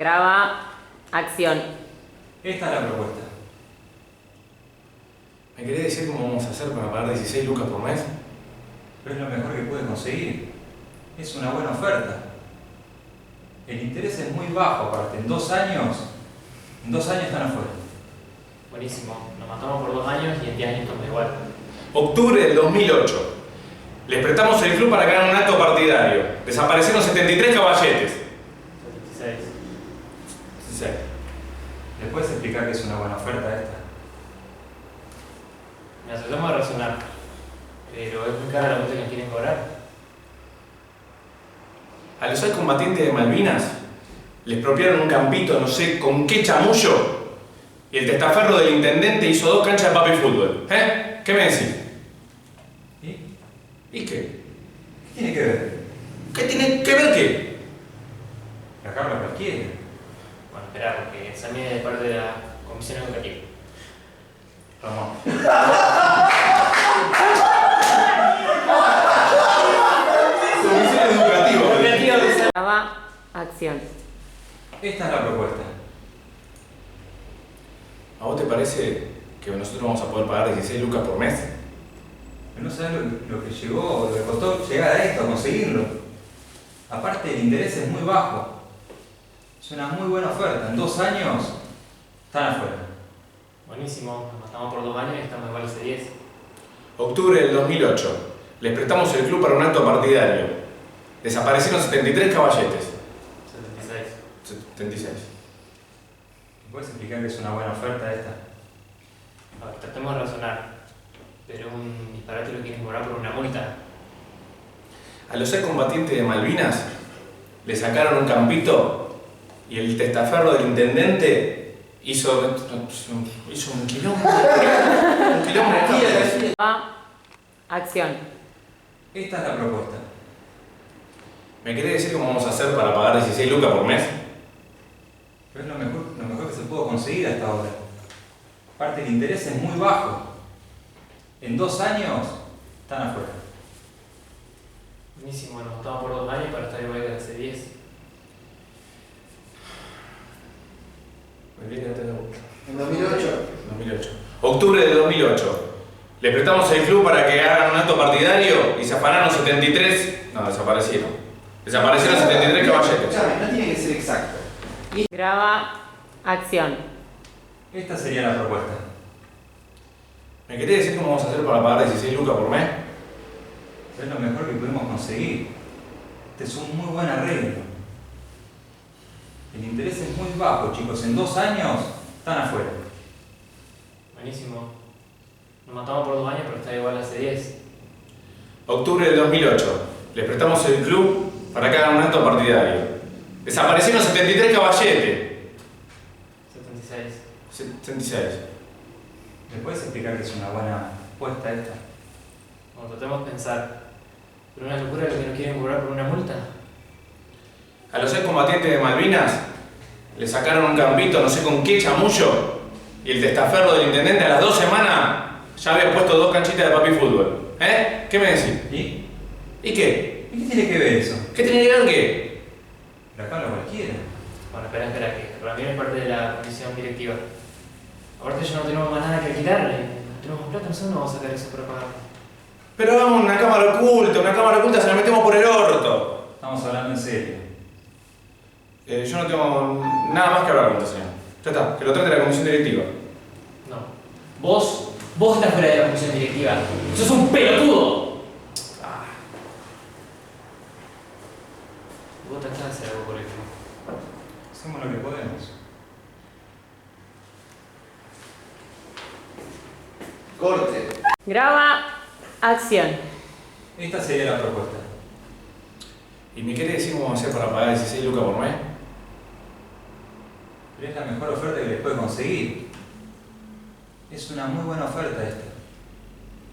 Graba, acción. Esta es la propuesta. ¿Me querés decir cómo vamos a hacer para pagar 16 lucas por mes? Pero es lo mejor que puedes conseguir. Es una buena oferta. El interés es muy bajo, aparte. En 2 años están afuera. Buenísimo. Nos matamos por 2 años y en 10 años estamos igual. Octubre del 2008. Les prestamos el club para que hagan un acto partidario. Desaparecieron 73 caballetes. 76. 16. ¿Les puedes explicar que es una buena oferta esta? Me tratamos de razonar. Pero es muy cara la multa que nos quieren cobrar. A los excombatientes de Malvinas les expropiaron un campito, no sé con qué chamullo, y el testaferro del intendente hizo 2 canchas de papi fútbol. ¿Eh? ¿Qué me decís? ¿Y qué? ¿Qué tiene que ver? ¿Qué tiene que ver qué? La Carla cualquiera. Bueno, esperá, porque esa mía es de parte de la comisión educativa. Ramón. Comisión educativa. Graba, acción. Esta es la propuesta. ¿A vos te parece que nosotros vamos a poder pagar 16 lucas por mes? Pero no sabes lo que llegó, lo que costó llegar a esto, conseguirlo. Aparte, el interés es muy bajo. Es una muy buena oferta. En 2 años están afuera. Buenísimo. Nos matamos por 2 años y estamos igual hace 10. Octubre del 2008. Les prestamos el club para un acto partidario. Desaparecieron 73 caballetes. 76. 76. ¿Me puedes explicar que es una buena oferta esta? A ver, tratemos de razonar. Pero un disparate lo quieren cobrar por una multa. A los excombatientes de Malvinas le sacaron un campito y el testaferro del intendente hizo un quilombo. Un quilombo. Graba, acción. Esta es la propuesta. ¿Me querés decir cómo vamos a hacer para pagar 16 lucas por mes? Pero es lo mejor que se pudo conseguir hasta ahora. Aparte, el interés es muy bajo. En 2 años están afuera. Buenísimo. Nos matamos por 2 años para estar igual que hace 10. En 2008. 2008. Octubre de 2008. Le prestamos el club para que hagan un acto partidario y se afanaron 73. No, desaparecieron. Desaparecieron 73 caballetes. Escuchame, no tiene que ser exacto. Graba, acción. Esta sería la propuesta. ¿Me querés decir cómo vamos a hacer para pagar 16 lucas por mes? Es lo mejor que pudimos conseguir. Este es un muy buen arreglo. El interés es muy bajo, chicos. En 2 años están afuera. Buenísimo. Nos matamos por 2 años pero está igual hace 10. Octubre del 2008. Les prestamos el club para que hagan un acto partidario. Desaparecieron 73 caballetes. 76. 76. ¿Me puedes explicar que es una buena apuesta esta? Bueno, tratemos de pensar. ¿Pero una locura lo que nos quieren cobrar por una multa? A los excombatientes de Malvinas le sacaron un campito, no sé con qué chamullo, y el testaferro del intendente a las 2 semanas ya había puesto 2 canchitas de papi fútbol. ¿Eh? ¿Qué me decís? ¿Y? ¿Y qué? ¿Y qué tiene que ver eso? ¿Qué tiene que ver qué? La Carla cualquiera. Bueno, espera, que Ramiro es parte de la comisión directiva. Aparte ya no tenemos más nada que alquilarle. No tenemos plata, nosotros no vamos a sacar eso para pagar. Pero hagamos una cámara oculta se la metemos por el orto. Estamos hablando en serio. Yo no tengo nada más que hablar con este señor. Ya está, que lo trate la comisión directiva. No. Vos estás fuera de la comisión directiva. ¡Sos un pelotudo! Vos tratás de hacer algo por el club. Hacemos lo que podemos. Corte. Graba, acción. Esta sería la propuesta. ¿Y me quiere decir cómo vamos a hacer para pagar 16 lucas por mes? Pero es la mejor oferta que les puede conseguir. Es una muy buena oferta esta.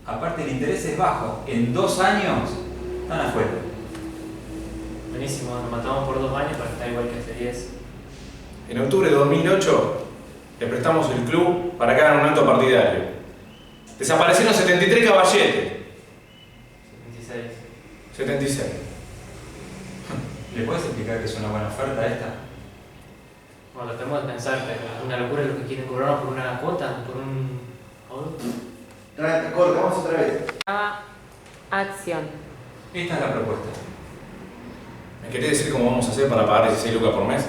Aparte, el interés es bajo. En 2 años están afuera. Buenísimo, nos matamos por 2 años para estar igual que hace 10. En octubre de 2008 le prestamos el club para que hagan un acto partidario. Desaparecieron 73 caballetes. 76. 76. ¿Le puedes explicar que es una buena oferta esta? Bueno, tratemos de pensar, pero es una locura lo que quieren cobrarnos por una cuota, por un... Corte, vamos otra vez. Graba. Acción. Esta es la propuesta. ¿Me querés decir cómo vamos a hacer para pagar 16 lucas por mes?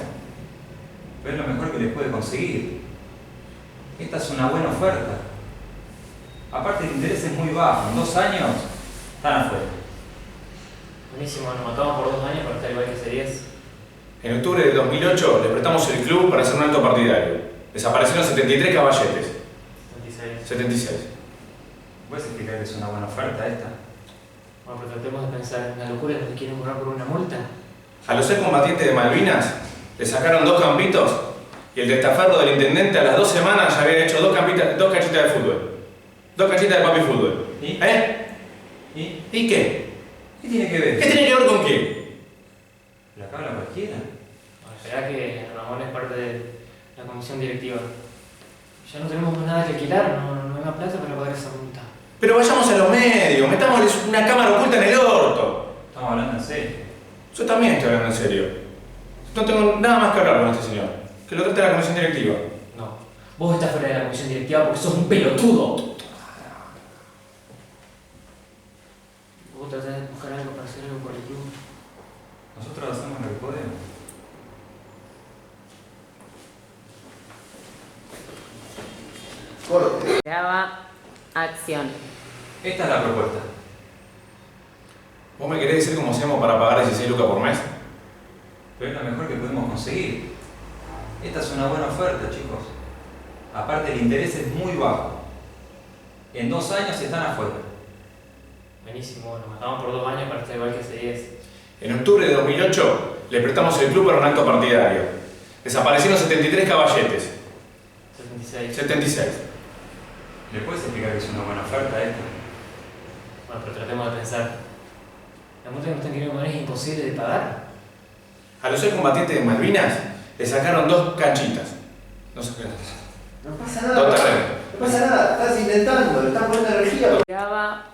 Pero es lo mejor que les puede conseguir. Esta es una buena oferta. Aparte el interés es muy bajo. En 2 años están afuera. Buenísimo, nos matamos por 2 años para estar igual que hace 10. En octubre del 2008 les prestamos el club para hacer un alto partidario. Desaparecieron 73 caballetes. 26. 76. ¿Puedes explicar que es una buena oferta esta? Bueno, pero tratemos de pensar, una locura lo que quieren cobrar por una multa. A los excombatientes de Malvinas le sacaron 2 campitos y el testaferro del intendente a las 2 semanas ya había hecho 2 canchitas de fútbol. 2 canchitas de papi fútbol. ¿Y? ¿Eh? ¿Y? ¿Y qué? ¿Qué tiene que ver? ¿Qué tiene que ver con qué? ¿La habla cualquiera? Bueno, esperá que Ramón es parte de la comisión directiva. Ya no tenemos más nada que alquilar, no hay más plata para pagar esa multa. Pero vayamos a los medios, metámosles una cámara oculta en el orto. Estamos hablando en serio. Yo también estoy hablando en serio. No tengo nada más que hablar con este señor. Que lo trate la comisión directiva. No, vos estás fuera de la comisión directiva porque sos un pelotudo. Vos tratás de buscar algo para hacer algo por el club. Nosotros hacemos lo que podemos. Corte. Graba. Acción. Esta es la propuesta. ¿Vos me querés decir cómo hacemos para pagar 16 lucas por mes? Pero es lo mejor que podemos conseguir. Esta es una buena oferta, chicos. Aparte el interés es muy bajo. En 2 años están afuera. Buenísimo, nos matamos por 2 años para estar igual que hace 10. En octubre de 2008 le prestamos el club para un acto partidario. Desaparecieron 73 caballetes. 76. 76. ¿Le puedes explicar que es una buena oferta esta? Bueno, pero tratemos de pensar. La multa que nos están queriendo poner es imposible de pagar. A los excombatientes de Malvinas le sacaron 2 canchitas. No sé qué. No pasa 2 nada. terrenos. No pasa nada, estás intentando, le estás poniendo energía. Graba.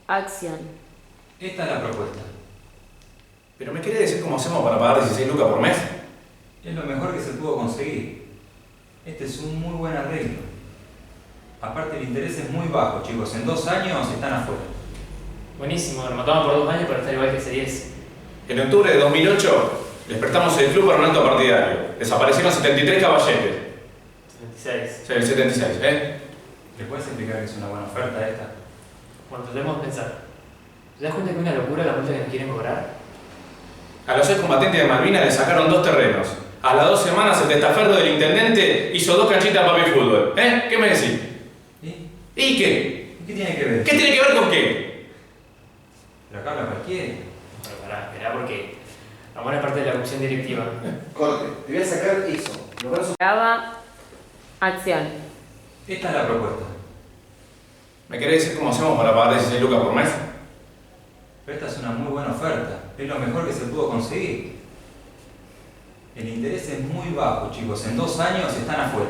Acción. Esta es la propuesta. ¿Pero me querés decir cómo hacemos para pagar 16 lucas por mes? Es lo mejor que se pudo conseguir. Este es un muy buen arreglo. Aparte el interés es muy bajo, chicos. En 2 años están afuera. Buenísimo, nos matamos por 2 años para estar igual que hace 10. En octubre de 2008 les prestamos el club para un acto partidario. Desaparecieron 73 caballetes. 76. Sí, 76, ¿eh? ¿Le puedes explicar que es una buena oferta esta? Bueno, tratemos de pensar. ¿Te das cuenta que es una locura la multa que nos quieren cobrar? A los excombatientes de Malvinas le sacaron 2 terrenos. A las 2 semanas el testaferro del intendente hizo 2 canchitas de papi fútbol. ¿Eh? ¿Qué me decís? ¿Y? ¿Y qué? ¿Qué tiene que ver? ¿Qué tiene que ver con qué? ¿La habla cualquiera? Bueno, pará, esperá porque Ramón es parte de la comisión directiva. Corte. Te voy a sacar eso. Los brazos. Graba. Acción. Esta es la propuesta. ¿Me querés decir cómo hacemos para pagar 16 lucas por mes? Pero esta es una muy buena oferta. Es lo mejor que se pudo conseguir. El interés es muy bajo, chicos. En 2 años están afuera.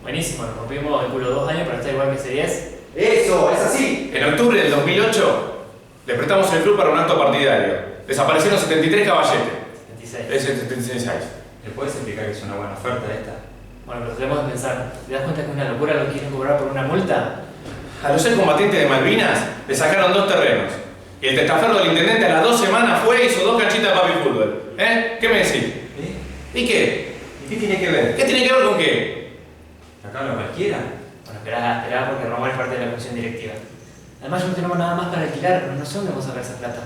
Buenísimo, nos rompimos el culo 2 años para estar igual que hace 10. Eso, es así. En octubre del 2008 le prestamos el club para un acto partidario. Desaparecieron 73 caballetes. 76. Es el 76. ¿Le puedes explicar que es una buena oferta esta? Bueno, pero tratemos de pensar. ¿Te das cuenta que es una locura lo que quieren cobrar por una multa? A los excombatientes de Malvinas le sacaron 2 terrenos. Y el testaferro del intendente a las 2 semanas fue y hizo 2 canchitas de papi fútbol. ¿Eh? ¿Qué me decís? ¿Y qué? ¿Y qué tiene que ver? ¿Qué tiene que ver con qué? ¿La habla cualquiera? Bueno, esperá porque Ramón es parte de la comisión directiva. Además, no tenemos nada más para alquilar, no sé dónde vamos a sacar esa plata.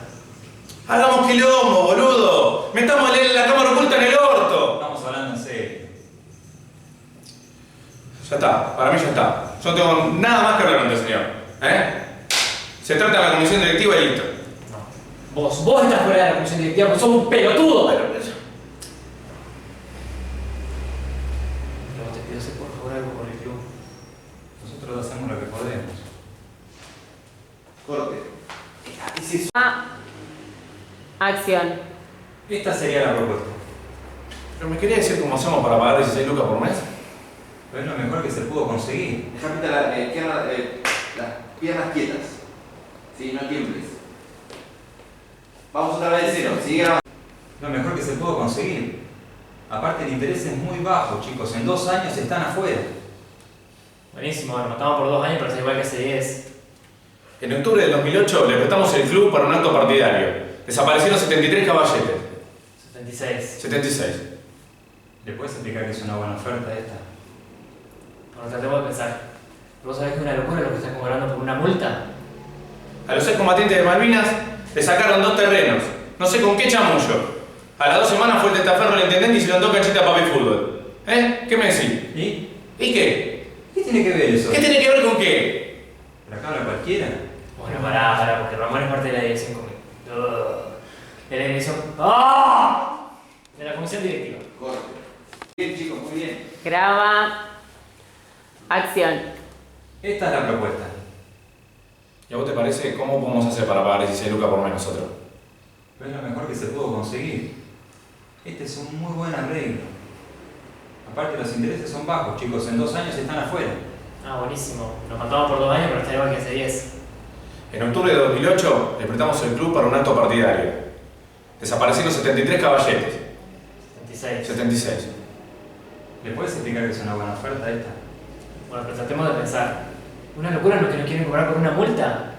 Hagamos quilombo, boludo. Metámosle la cámara oculta en el orto. Estamos hablando en serio. Ya está, para mí ya está. Yo no tengo nada más que hablar con este señor. ¿Eh? Se trata de la comisión directiva y listo. No. Vos estás fuera de la comisión directiva porque sos un pelotudo. Pero te pido hacer por favor algo por el club. Nosotros hacemos lo que podemos. Corte. ¿Qué es eso? Graba. Acción. Esta sería la propuesta. ¿Pero me quería decir cómo hacemos para pagar 16 lucas por mes? Pero es lo mejor que se pudo conseguir. Déjame las piernas quietas. Sí, no tiembles. Vamos otra vez de cero. Sigue grabando. Lo mejor que se pudo conseguir. Aparte el interés es muy bajo, chicos. En 2 años están afuera. Buenísimo, bueno, matamos por 2 años, pero es igual que hace 10. En octubre del 2008 le prestamos el club para un acto partidario. Desaparecieron 73 caballetes. 76. 76. ¿Le puedes explicar que es una buena oferta esta? Bueno, tratemos de pensar. ¿Vos sabés que es una locura lo que están cobrando por una multa? A los excombatientes de Malvinas le sacaron 2 terrenos. No sé con qué chamullo. A las 2 semanas fue el testaferro del intendente y hicieron 2 canchitas de papi fútbol. ¿Qué me decís? ¿Y? ¿Y qué? ¿Qué tiene que ver eso? ¿Qué tiene que ver con qué? ¿Pero acá habla cualquiera? Bueno, pará, porque Ramón es parte de la dirección de la dirección. ¡Ah! De la comisión directiva. Corte. Bien, chicos, muy bien. Graba. Acción. Esta es la propuesta. ¿Y a vos te parece cómo podemos hacer para pagar 16 lucas por mes nosotros? Pero es lo mejor que se pudo conseguir. Este es un muy buen arreglo. Aparte los intereses son bajos, chicos. En 2 años están afuera. Ah, buenísimo. Nos matamos por 2 años, pero está igual que hace 10. En octubre de 2008 le prestamos el club para un acto partidario. Desaparecieron 73 caballetes. 76. 76. ¿Le puedes explicar que es una buena oferta esta? Bueno, pero tratemos de pensar. ¿Una locura lo que nos quieren cobrar por una multa?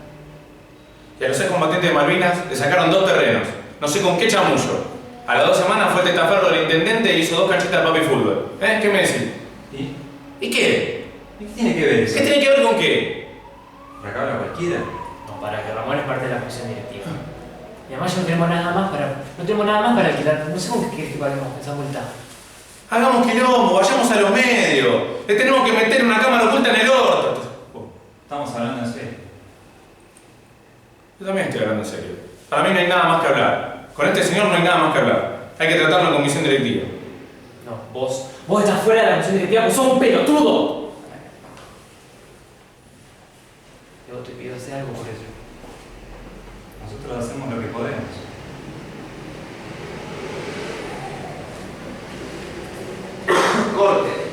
Y a los excombatientes de Malvinas le sacaron 2 terrenos. No sé con qué chamullo. A las 2 semanas fue el testaferro del intendente y hizo 2 canchitas de papi fútbol. ¿Qué me decís? ¿Y? ¿Y qué? ¿Y qué tiene que ver eso? ¿Qué tiene que ver con qué? ¿Por acá habla cualquiera? No, para que Ramón es parte de la comisión directiva. Y además ya no tenemos nada más para alquilar. No sé con qué querés que paguemos esa multa. Hagamos quilombo, vayamos a los medios. Le tenemos que meter una cámara oculta en el orto. Estamos hablando en serio. Yo también estoy hablando en serio. Para mí no hay nada más que hablar. Con este señor no hay nada más que hablar. Hay que tratarlo en comisión directiva. No, vos estás fuera de la comisión directiva porque sos un pelotudo. Yo te pido hacer algo por eso. Nosotros hacemos lo que podemos. Corte.